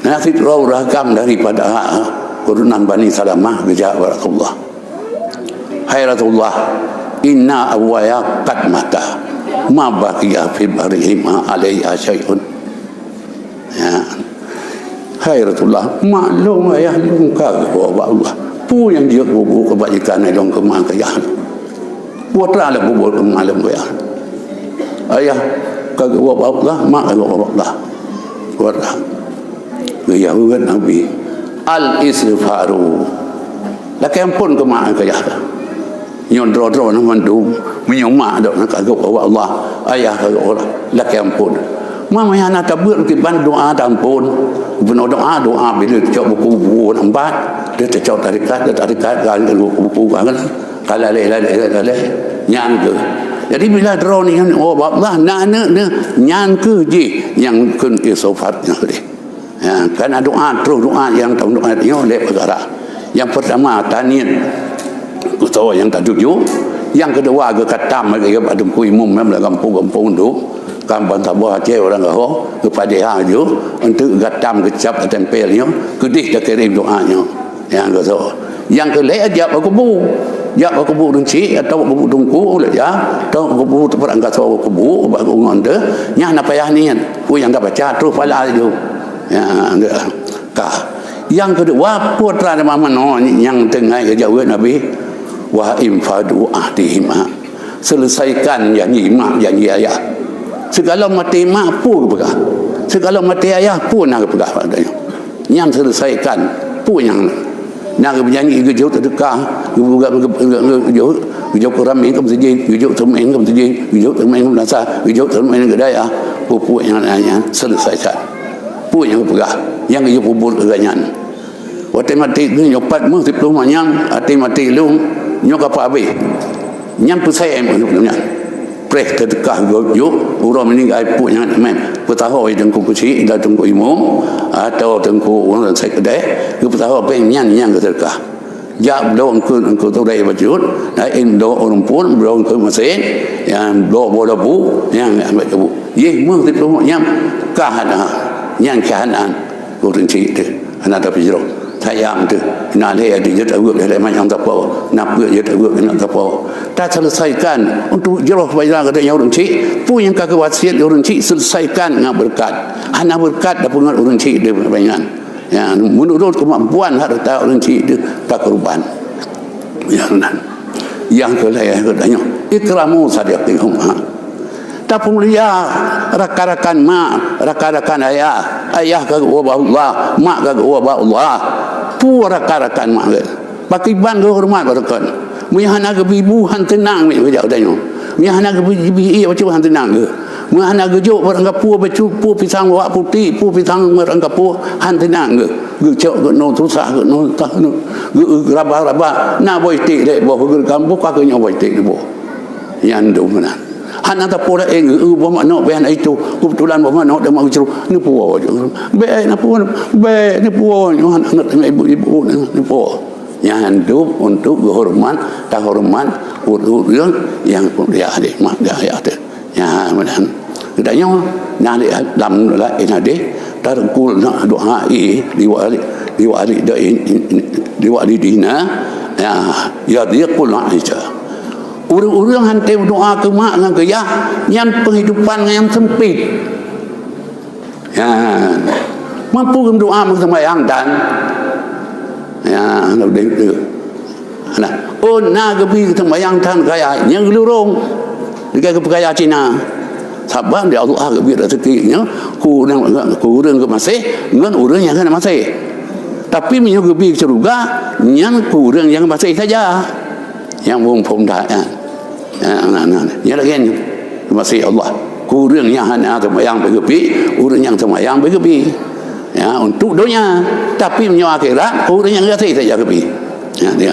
Nasib ragam daripada keturunan Bani Salamah bijak barakallah. Hayratullah, inna awwaya qad mata ma baqiya fi barihima alaiha syai'un. Ya. Hayratullah, maklum ayah lungkar kepada Allah. Pu yang dia bubuh kebajikan yang kemah kaya. Putra lah bubuh kemalam kaya. Ayah kagak Allah, mak kagak Allah. Putra. Gaya ugat Nabi al-istighfaru lakem pun kemah kaya nyon dro nang mandu menyoma dok nak kagak Allah ayah kagak Allah lakem pun mama yana tabur ki ban doa tampun benar doa bila cok buku nampak dia cok tarikat kan buku kan kalau le nyang ke. Jadi bila dro ni Allah nak nyang ke je yang kun istighfarnya dia. Ya, karena doa terus doa yang tahu doa ini oleh perkara. Yang pertama tanian kuto yang tak tuju, yang kedua ke katam ke pada kuimum memang kampung tu kan bantabah Aceh orang kau kepada haju untuk katam kecap tempelnya kedih dah kirim doanya. Yang kedua, yang kelai ajak kubu. Ya kubu runci atau kubu dungku le ya atau kubu terperangkat so kubu bangun de nya na payah nian ku yang dah baca terus pala itu. Ya, yang kedua putra Mano yang tengah kejauhan Nabi wa infadu ahdihim, selesaikan janji mak janji ayah. Segala mati mak pun pegang, segala mati ayah pun nak pegang padanya. Yang selesaikan pun yang nak berjanji kejauh terdekah kejauh kurang ingkam sejih kejauh temen ingkam sejih kejauh temen ingkam nasa kejauh temen ingkam kedaya pupuk yang lainnya selesaikan. Yang pegah yang ia kubur keganyan waktu mati tu nyopat mu 10 manyang ati mati lu nyok apa habis nyam pusai em nyam preh terdekah yo urang meninggal pu yang men petaho dengku kuci dah tengku imu atau tengku orang sai kedai ku petaho peng nyan yang terdekah ja belum ku tu dai bajut dai indo orang pun belum ke mesin yang bola bu yang ambil bu ye mu 10 nyam kah ada yang kehanan kurang cerita anak tapi jeruk sayang tu nak dia dia tak buat dia macam tak apa nak buat dia tak buat nak tak apa tak selesaikan untuk jeruk bayar kata yang orang cik pun yang kakak wasiat orang cik selesaikan dengan berkat anak berkat dah pengat orang cik dia banyak yang menurut kemampuan harta orang cik dia pakruban yang kelaya katanya ikramu sadiqihum tapung liya rakan-rakan mak rakan-rakan ayah kagak ubah Allah mak kagak ubah Allah pu rakan-rakan mak pakai ban ke hormat rakan muyahana ke ibu han tenang ni bejak danyo muyahana ke bibi macam han tenang ke muyahana ke jok orang kapu pu pisang wak putih pu pisang orang kapu han tenang ke gecok ke no susah ke no tak no raba na boy tik dek bo ke kampung kagak nyo boy tik bo yang do mana hana tak pola bawa nak bayan itu kebetulan bawa nak dah mau ceru ni puo je be na puo be ni puo hana nak tengok ibu ni puo yang hidup untuk berhormat tak hormat urut yang dia ada mak dia ada ya macam kedanya nak dalam la inade tarkul nak doa diwali dina ya dia qul aisha. Orang-orang hantar doa ke mak dengan ke yah yang penghidupan yang sempit. Ya, mampu doa sembahyang dan ya lebih tu. Nah, oh nak pergi sembahyang dan kaya yang gelurung dekat kaya Cina. Sabar dia Allah ke rezekinya kurang ke masih dengan orang yang kan masih. Tapi menyuguh pergi surga yang kurang yang masih saja. Yang pun dah ya lagi masih Allah kurang yang hanya sembahyang bergepi kurang yang sembahyang bergepi ya untuk dunia tapi menyewa akhirat kurang yang kasih saja gepi ya dia